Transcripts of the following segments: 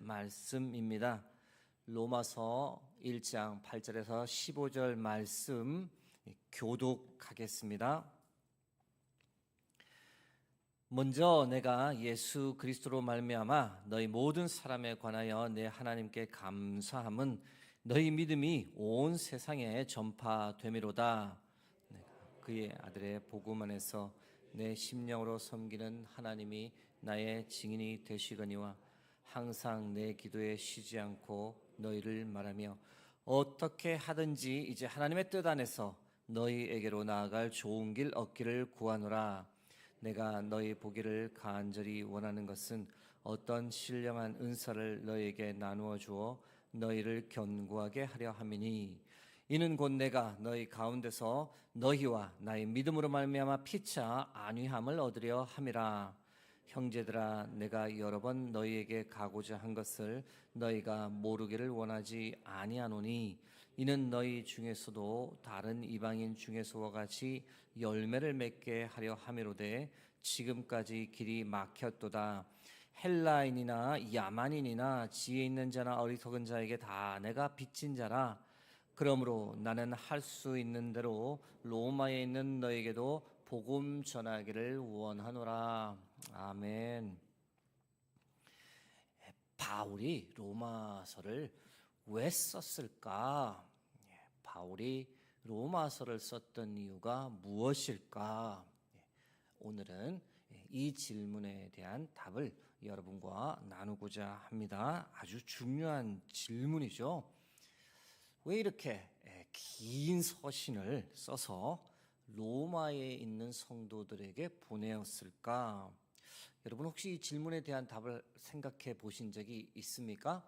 말씀입니다. 로마서 1장 8절에서 15절 말씀 교독하겠습니다. 먼저 내가 예수 그리스도로 말미암아 너희 모든 사람에 관하여 내 하나님께 감사함은 너희 믿음이 온 세상에 전파되미로다. 내가 그의 아들의 복음 안에서 내 심령으로 섬기는 하나님이 나의 증인이 되시거니와 항상 내 기도에 쉬지 않고 너희를 말하며 어떻게 하든지 이제 하나님의 뜻 안에서 너희에게로 나아갈 좋은 길 얻기를 구하노라. 내가 너희 보기를 간절히 원하는 것은 어떤 신령한 은사를 너희에게 나누어 주어 너희를 견고하게 하려 함이니 이는 곧 내가 너희 가운데서 너희와 나의 믿음으로 말미암아 피차 안위함을 얻으려 함이라. 형제들아, 내가 여러 번 너희에게 가고자 한 것을 너희가 모르기를 원하지 아니하노니 이는 너희 중에서도 다른 이방인 중에서와 같이 열매를 맺게 하려 함이로되 지금까지 길이 막혔도다. 헬라인이나 야만인이나 지혜 있는 자나 어리석은 자에게 다 내가 빚진 자라. 그러므로 나는 할 수 있는 대로 로마에 있는 너에게도 복음 전하기를 원하노라. 아멘. 바울이 로마서를 왜 썼을까? 바울이 로마서를 썼던 이유가 무엇일까? 오늘은 이 질문에 대한 답을 여러분과 나누고자 합니다. 아주 중요한 질문이죠. 왜 이렇게 긴 서신을 써서 로마에 있는 성도들에게 보내었을까? 여러분 혹시 이 질문에 대한 답을 생각해 보신 적이 있습니까?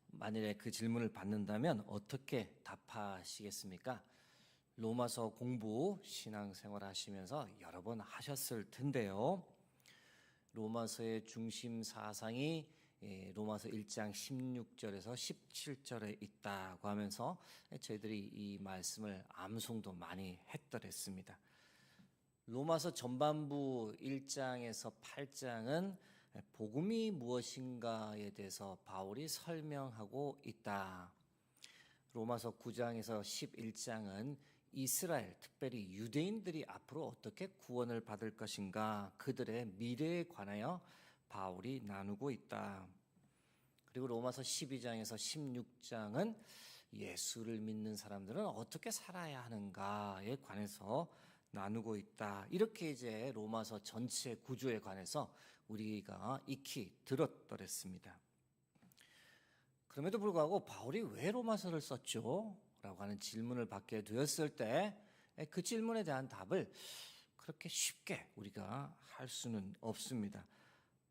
만일에 그 질문을 받는다면 어떻게 답하시겠습니까? 로마서 공부, 신앙생활 하시면서 여러 번 하셨을 텐데요. 로마서의 중심 사상이 로마서 1장 16절에서 17절에 있다고 하면서 저희들이 이 말씀을 암송도 많이 했더랬습니다. 로마서 전반부 1장에서 8장은 복음이 무엇인가에 대해서 바울이 설명하고 있다. 로마서 9장에서 11장은 이스라엘, 특별히 유대인들이 앞으로 어떻게 구원을 받을 것인가, 그들의 미래에 관하여 바울이 나누고 있다. 그리고 로마서 12장에서 16장은 예수를 믿는 사람들은 어떻게 살아야 하는가에 관해서 나누고 있다. 이렇게 이제 로마서 전체 구조에 관해서 우리가 익히 들었더랬습니다. 그럼에도 불구하고 바울이 왜 로마서를 썼죠? 라고 하는 질문을 받게 되었을 때 그 질문에 대한 답을 그렇게 쉽게 우리가 할 수는 없습니다.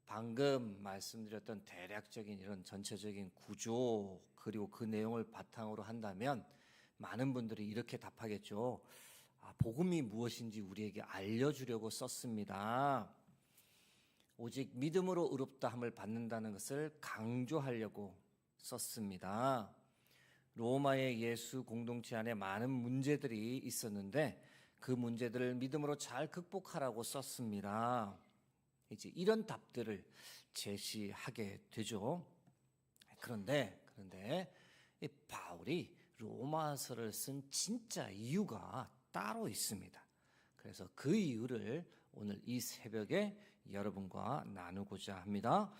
방금 말씀드렸던 대략적인 이런 전체적인 구조 그리고 그 내용을 바탕으로 한다면 많은 분들이 이렇게 답하겠죠. 복음이 무엇인지 우리에게 알려주려고 썼습니다. 오직 믿음으로 의롭다함을 받는다는 것을 강조하려고 썼습니다. 로마의 예수 공동체 안에 많은 문제들이 있었는데 그 문제들을 믿음으로 잘 극복하라고 썼습니다. 이제 이런 답들을 제시하게 되죠. 그런데 이 바울이 로마서를 쓴 진짜 이유가 따로 있습니다. 그래서 그 이유를 오늘 이 새벽에 여러분과 나누고자 합니다.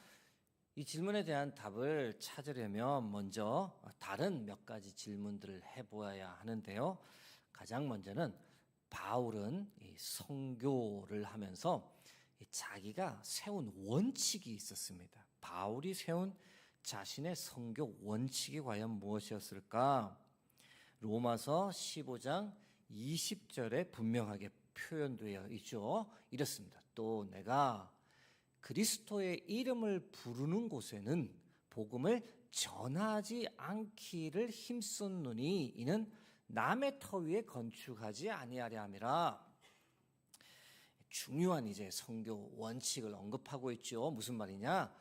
이 질문에 대한 답을 찾으려면 먼저 다른 몇 가지 질문들을 해보아야 하는데요. 가장 먼저는 바울은 이 선교를 하면서 자기가 세운 원칙이 있었습니다. 바울이 세운 자신의 선교 원칙이 과연 무엇이었을까? 로마서 15장 20절에 분명하게 표현되어 있죠. 이렇습니다. 또 내가 그리스도의 이름을 부르는 곳에는 복음을 전하지 않기를 힘썼노니 이는 남의 터 위에 건축하지 아니하려 함이라. 중요한 이제 선교 원칙을 언급하고 있죠. 무슨 말이냐?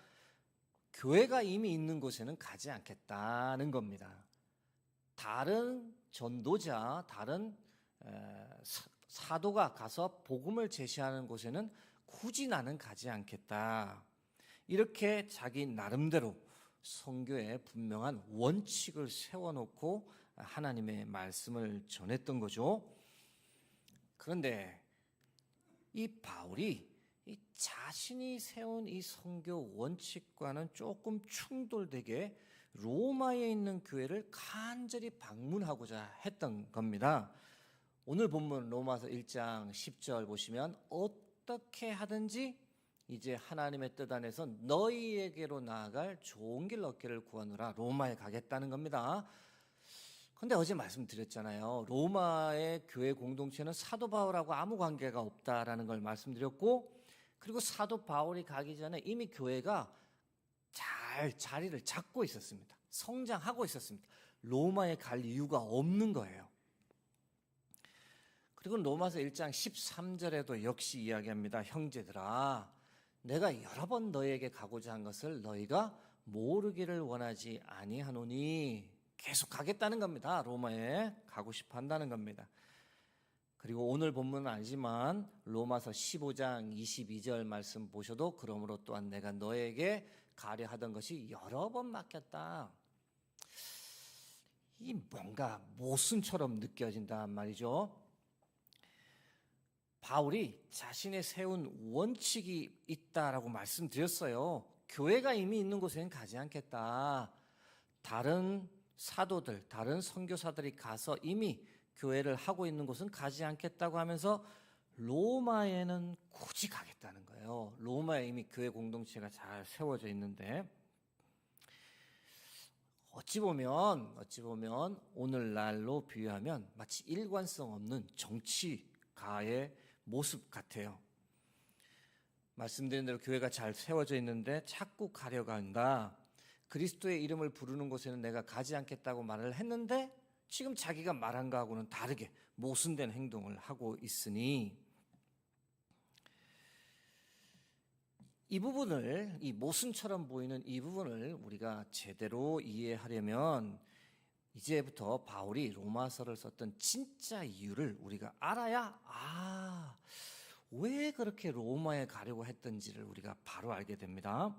교회가 이미 있는 곳에는 가지 않겠다는 겁니다. 다른 전도자, 다른 사도가 가서 복음을 제시하는 곳에는 굳이 나는 가지 않겠다. 이렇게 자기 나름대로 선교에 분명한 원칙을 세워놓고 하나님의 말씀을 전했던 거죠. 그런데 이 바울이 이 자신이 세운 이 선교 원칙과는 조금 충돌되게 로마에 있는 교회를 간절히 방문하고자 했던 겁니다. 오늘 본문 로마서 1장 10절 보시면 어떻게 하든지 이제 하나님의 뜻 안에서 너희에게로 나아갈 좋은 길 얻기를 구하노라. 로마에 가겠다는 겁니다. 근데 어제 말씀드렸잖아요. 로마의 교회 공동체는 사도 바울하고 아무 관계가 없다라는 걸 말씀드렸고, 그리고 사도 바울이 가기 전에 이미 교회가 잘 자리를 잡고 있었습니다. 성장하고 있었습니다. 로마에 갈 이유가 없는 거예요. 그리고 로마서 1장 13절에도 역시 이야기합니다. 형제들아, 내가 여러 번 너희에게 가고자 한 것을 너희가 모르기를 원하지 아니하노니. 계속 가겠다는 겁니다. 로마에 가고 싶어 한다는 겁니다. 그리고 오늘 본문은 아니지만 로마서 15장 22절 말씀 보셔도 그러므로 또한 내가 너에게 가려 하던 것이 여러 번 맡겼다. 이 뭔가 모순처럼 느껴진단 말이죠. 바울이 자신의 세운 원칙이 있다라고 말씀드렸어요. 교회가 이미 있는 곳에는 가지 않겠다. 다른 사도들, 다른 선교사들이 가서 이미 교회를 하고 있는 곳은 가지 않겠다고 하면서 로마에는 굳이 가겠다는 거예요. 로마에 이미 교회 공동체가 잘 세워져 있는데, 어찌 보면 오늘날로 비유하면 마치 일관성 없는 정치가의 모습 같아요. 말씀드린 대로 교회가 잘 세워져 있는데 자꾸 가려고 한다. 그리스도의 이름을 부르는 곳에는 내가 가지 않겠다고 말을 했는데 지금 자기가 말한 거하고는 다르게 모순된 행동을 하고 있으니, 이 부분을, 이 모순처럼 보이는 이 부분을 우리가 제대로 이해하려면 이제부터 바울이 로마서를 썼던 진짜 이유를 우리가 알아야 왜 그렇게 로마에 가려고 했던지를 우리가 바로 알게 됩니다.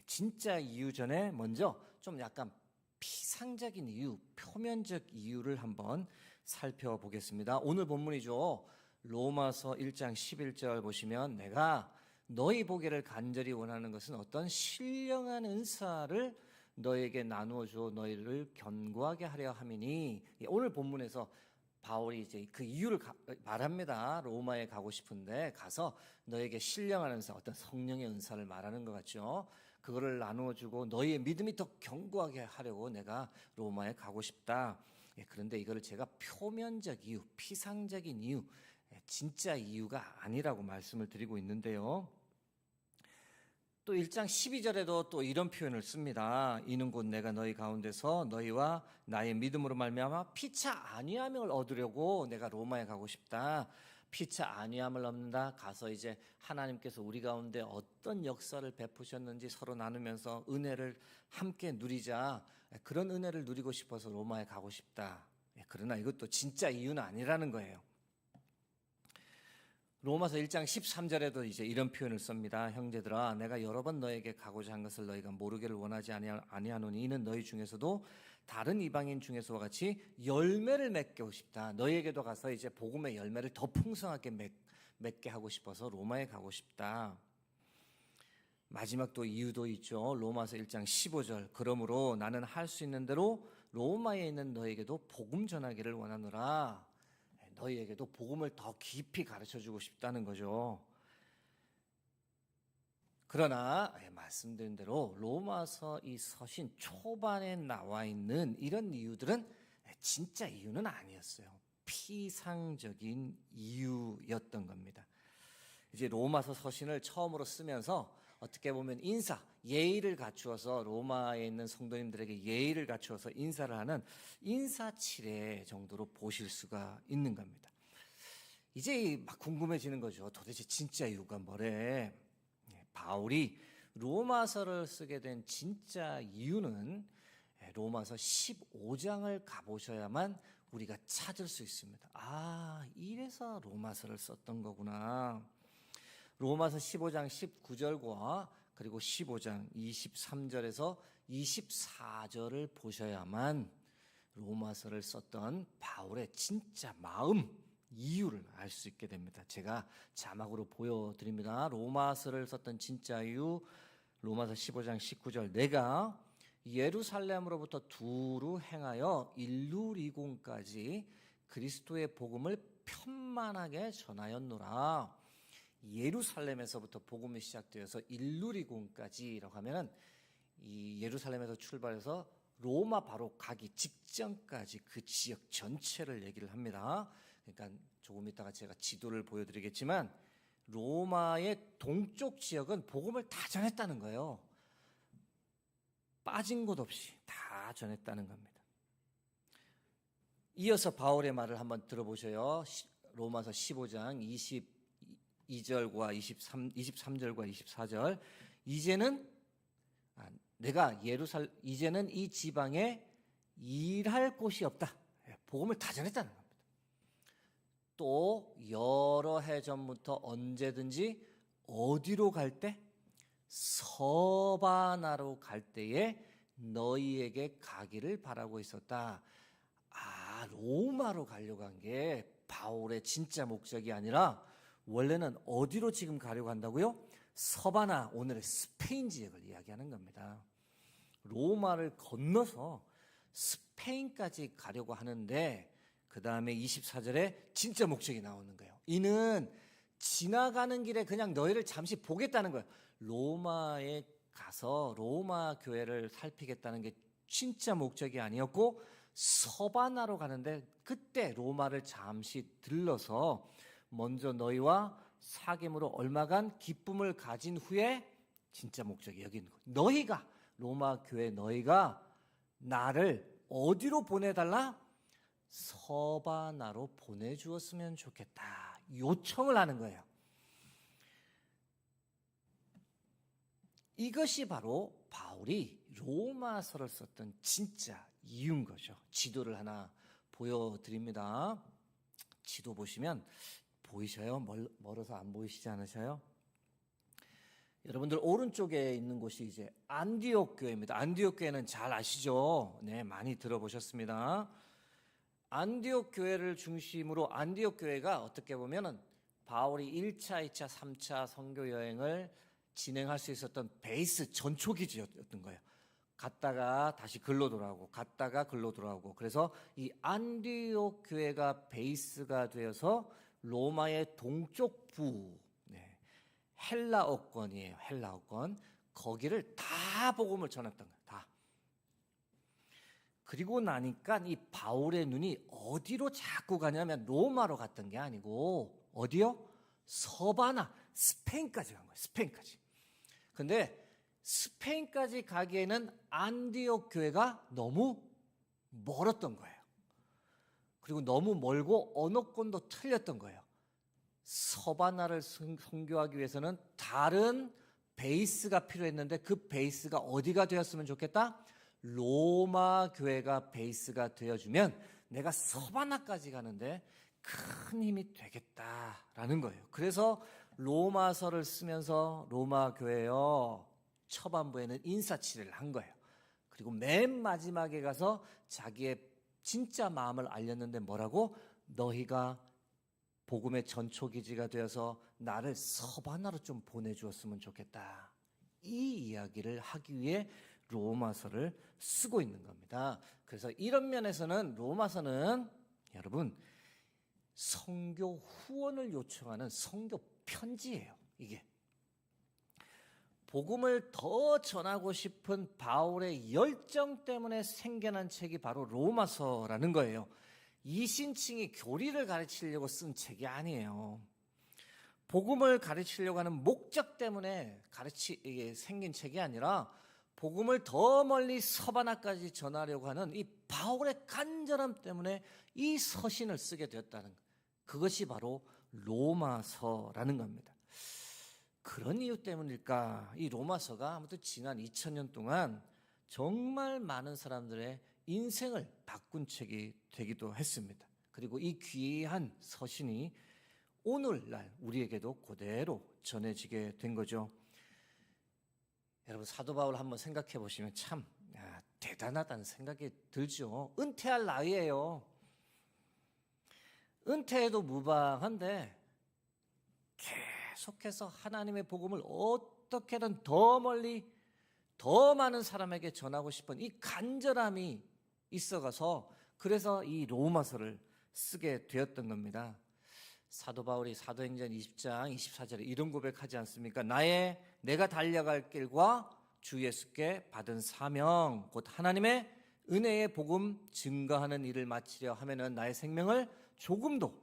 진짜 이유 전에 먼저 좀 약간 피상적인 이유, 표면적 이유를 한번 살펴보겠습니다. 오늘 본문이죠. 로마서 1장 11절 보시면 내가 너희 보기를 간절히 원하는 것은 어떤 신령한 은사를 너에게 나누어 주어 너희를 견고하게 하려 함이니. 오늘 본문에서 바울이 이제 그 이유를 말합니다. 로마에 가고 싶은데 가서 너에게 신령한 은사, 어떤 성령의 은사를 말하는 것 같죠. 그거를 나누어 주고 너희의 믿음이 더 견고하게 하려고 내가 로마에 가고 싶다. 그런데 이거를 제가 표면적 이유, 피상적인 이유, 진짜 이유가 아니라고 말씀을 드리고 있는데요. 또 1장 12절에도 또 이런 표현을 씁니다. 이는 곧 내가 너희 가운데서 너희와 나의 믿음으로 말미암아 피차 아니함을 얻으려고 내가 로마에 가고 싶다. 피차 아니함을 얻는다. 가서 이제 하나님께서 우리 가운데 어떤 역사를 베푸셨는지 서로 나누면서 은혜를 함께 누리자. 그런 은혜를 누리고 싶어서 로마에 가고 싶다. 그러나 이것도 진짜 이유는 아니라는 거예요. 로마서 1장 13절에도 이제 이런 표현을 씁니다. 형제들아, 내가 여러 번 너에게 가고자 한 것을 너희가 모르기를 원하지 아니하노니 이는 너희 중에서도 다른 이방인 중에서와 같이 열매를 맺고 싶다. 너희에게도 가서 이제 복음의 열매를 더 풍성하게 맺게 하고 싶어서 로마에 가고 싶다. 마지막 또 이유도 있죠. 로마서 1장 15절. 그러므로 나는 할 수 있는 대로 로마에 있는 너희에게도 복음 전하기를 원하노라. 너희에게도 복음을 더 깊이 가르쳐주고 싶다는 거죠. 그러나 말씀드린 대로 로마서 이 서신 초반에 나와 있는 이런 이유들은 진짜 이유는 아니었어요. 피상적인 이유였던 겁니다. 이제 로마서 서신을 처음으로 쓰면서 어떻게 보면 인사, 예의를 갖추어서 로마에 있는 성도님들에게 예의를 갖추어서 인사를 하는 인사치레 정도로 보실 수가 있는 겁니다. 이제 막 궁금해지는 거죠. 도대체 진짜 이유가 뭐래? 바울이 로마서를 쓰게 된 진짜 이유는 로마서 15장을 가보셔야만 우리가 찾을 수 있습니다. 이래서 로마서를 썼던 거구나. 로마서 15장 19절과 그리고 15장 23절에서 24절을 보셔야만 로마서를 썼던 바울의 진짜 마음, 이유를 알 수 있게 됩니다. 제가 자막으로 보여드립니다. 로마서를 썼던 진짜 이유, 로마서 15장 19절. 내가 예루살렘으로부터 두루 행하여 일루리곤까지 그리스도의 복음을 편만하게 전하였노라. 예루살렘에서부터 복음이 시작되어서 일루리곤까지라고 하면은 이 예루살렘에서 출발해서 로마 바로 가기 직전까지 그 지역 전체를 얘기를 합니다. 그러니까 조금 이따가 제가 지도를 보여드리겠지만 로마의 동쪽 지역은 복음을 다 전했다는 거예요. 빠진 곳 없이 다 전했다는 겁니다. 이어서 바울의 말을 한번 들어보셔요. 로마서 15장 22절과 23절과 24절. 이제는 이 지방에 일할 곳이 없다. 복음을 다 전했다는 겁니다. 또 여러 해 전부터 언제든지 어디로 갈 때? 서바나로 갈 때에 너희에게 가기를 바라고 있었다. 로마로 가려고 한 게 바울의 진짜 목적이 아니라 원래는 어디로 지금 가려고 한다고요? 서바나, 오늘의 스페인 지역을 이야기하는 겁니다. 로마를 건너서 스페인까지 가려고 하는데 그 다음에 24절에 진짜 목적이 나오는 거예요. 이는 지나가는 길에 그냥 너희를 잠시 보겠다는 거예요. 로마에 가서 로마 교회를 살피겠다는 게 진짜 목적이 아니었고 서바나로 가는데 그때 로마를 잠시 들러서 먼저 너희와 사귐으로 얼마간 기쁨을 가진 후에 진짜 목적이 여기 있는 거예요. 너희가 로마 교회 너희가 나를 어디로 보내달라? 서바나로 보내주었으면 좋겠다. 요청을 하는 거예요. 이것이 바로 바울이 로마서를 썼던 진짜 이유인 거죠. 지도를 하나 보여드립니다. 지도 보시면 보이셔요? 멀어서 안 보이시지 않으셔요? 여러분들 오른쪽에 있는 곳이 이제 안디옥 교회입니다. 안디옥 교회는 잘 아시죠? 네, 많이 들어보셨습니다. 안디옥 교회를 중심으로 안디옥 교회가 어떻게 보면은 바울이 1차, 2차, 3차 선교 여행을 진행할 수 있었던 베이스 전초기지였던 거예요. 갔다가 다시 글로 돌아오고 갔다가 글로 돌아오고 그래서 이 안디옥 교회가 베이스가 되어서 로마의 동쪽부 헬라어권이에요. 헬라어권 거기를 다 복음을 전했던 거예요. 다. 그리고 나니까 이 바울의 눈이 어디로 자꾸 가냐면 로마로 갔던 게 아니고 어디요? 서바나 스페인까지 간 거예요. 스페인까지. 근데 스페인까지 가기에는 안디옥 교회가 너무 멀었던 거예요. 그리고 너무 멀고 언어권도 틀렸던 거예요. 서바나를 선교하기 위해서는 다른 베이스가 필요했는데 그 베이스가 어디가 되었으면 좋겠다? 로마 교회가 베이스가 되어주면 내가 서바나까지 가는데 큰 힘이 되겠다라는 거예요. 그래서 로마서를 쓰면서 로마 교회요 초반부에는 인사치레를 한 거예요. 그리고 맨 마지막에 가서 자기의 진짜 마음을 알렸는데 뭐라고? 너희가 복음의 전초기지가 되어서 나를 서바나로 좀 보내주었으면 좋겠다. 이 이야기를 하기 위해 로마서를 쓰고 있는 겁니다. 그래서 이런 면에서는 로마서는 여러분 선교 후원을 요청하는 선교 편지예요. 이게 복음을 더 전하고 싶은 바울의 열정 때문에 생겨난 책이 바로 로마서라는 거예요. 이신칭이 교리를 가르치려고 쓴 책이 아니에요. 복음을 가르치려고 하는 목적 때문에 생긴 책이 아니라 복음을 더 멀리 서바나까지 전하려고 하는 이 바울의 간절함 때문에 이 서신을 쓰게 되었다는 것. 그것이 바로 로마서라는 겁니다. 그런 이유 때문일까? 이 로마서가 아무튼 지난 2000년 동안 정말 많은 사람들의 인생을 바꾼 책이 되기도 했습니다. 그리고 이 귀한 서신이 오늘날 우리에게도 그대로 전해지게 된 거죠. 여러분 사도 바울 한번 생각해 보시면 참 대단하다는 생각이 들죠. 은퇴할 나이에요. 은퇴해도 무방한데 계속해서 하나님의 복음을 어떻게든 더 멀리 더 많은 사람에게 전하고 싶은 이 간절함이 있어가서 그래서 이 로마서를 쓰게 되었던 겁니다. 사도 바울이 사도행전 20장 24절에 이런 고백하지 않습니까? 내가 달려갈 길과 주 예수께 받은 사명 곧 하나님의 은혜의 복음 증거하는 일을 마치려 하면은 나의 생명을 조금도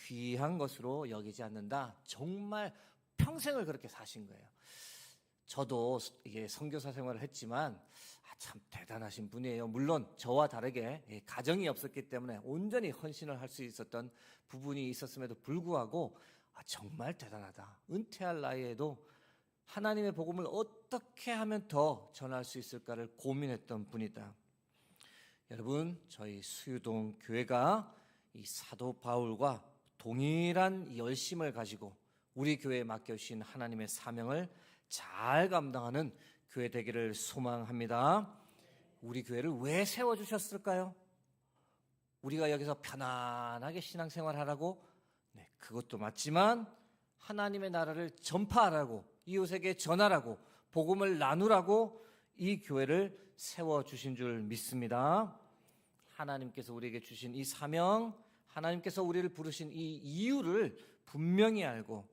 귀한 것으로 여기지 않는다. 정말 평생을 그렇게 사신 거예요. 저도 이게 선교사 생활을 했지만 참 대단하신 분이에요. 물론 저와 다르게 가정이 없었기 때문에 온전히 헌신을 할 수 있었던 부분이 있었음에도 불구하고 정말 대단하다. 은퇴할 나이에도 하나님의 복음을 어떻게 하면 더 전할 수 있을까를 고민했던 분이다. 여러분, 저희 수유동 교회가 이 사도 바울과 동일한 열심을 가지고 우리 교회에 맡겨주신 하나님의 사명을 잘 감당하는 교회 되기를 소망합니다. 우리 교회를 왜 세워주셨을까요? 우리가 여기서 편안하게 신앙생활하라고? 네, 그것도 맞지만 하나님의 나라를 전파하라고, 이웃에게 전하라고, 복음을 나누라고 이 교회를 세워주신 줄 믿습니다. 하나님께서 우리에게 주신 이 사명, 하나님께서 우리를 부르신 이 이유를 분명히 알고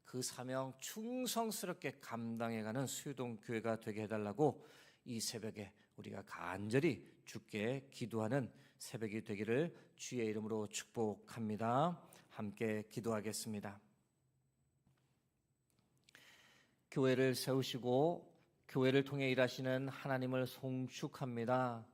그 사명 충성스럽게 감당해가는 수유동 교회가 되게 해달라고 이 새벽에 우리가 간절히 주께 기도하는 새벽이 되기를 주의 이름으로 축복합니다. 함께 기도하겠습니다. 교회를 세우시고 교회를 통해 일하시는 하나님을 송축합니다.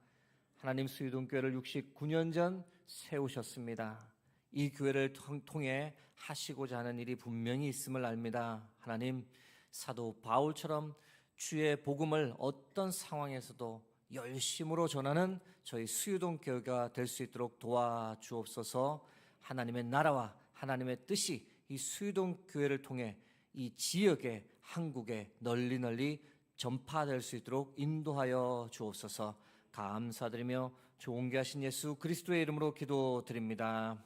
하나님 수유동 교회를 69년 전 세우셨습니다. 이 교회를 통해 하시고자 하는 일이 분명히 있음을 압니다. 하나님, 사도 바울처럼 주의 복음을 어떤 상황에서도 열심으로 전하는 저희 수유동 교회가 될 수 있도록 도와주옵소서. 하나님의 나라와 하나님의 뜻이 이 수유동 교회를 통해 이 지역에, 한국에 널리 전파될 수 있도록 인도하여 주옵소서. 감사드리며 존귀하신 예수 그리스도의 이름으로 기도드립니다.